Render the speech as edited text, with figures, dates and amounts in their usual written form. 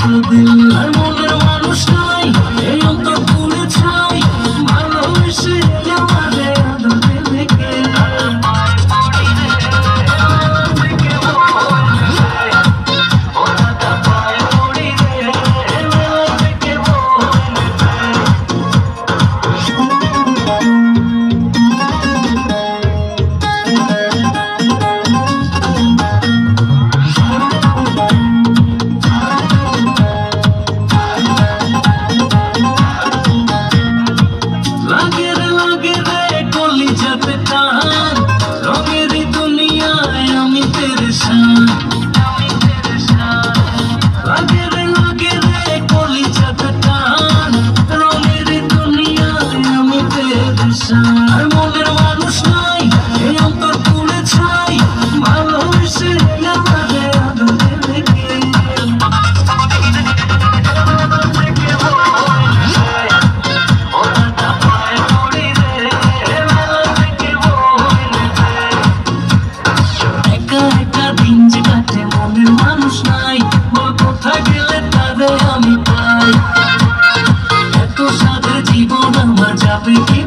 আর মনের মানুষ নাই এই অন্তর পুরে ছাই ভালোবেসে আমারে আদর দেবে কে আর মনের মানুষ নাই এই অন্তর পুরে ছাই ভালোবেসে আমারে আদর দেবে কে একা একা দিন যে কাটে মনের মানুষ নাই বল কোথায় গেলে তারে আমি পাই এত সাথে জীবন আমার যাবে কি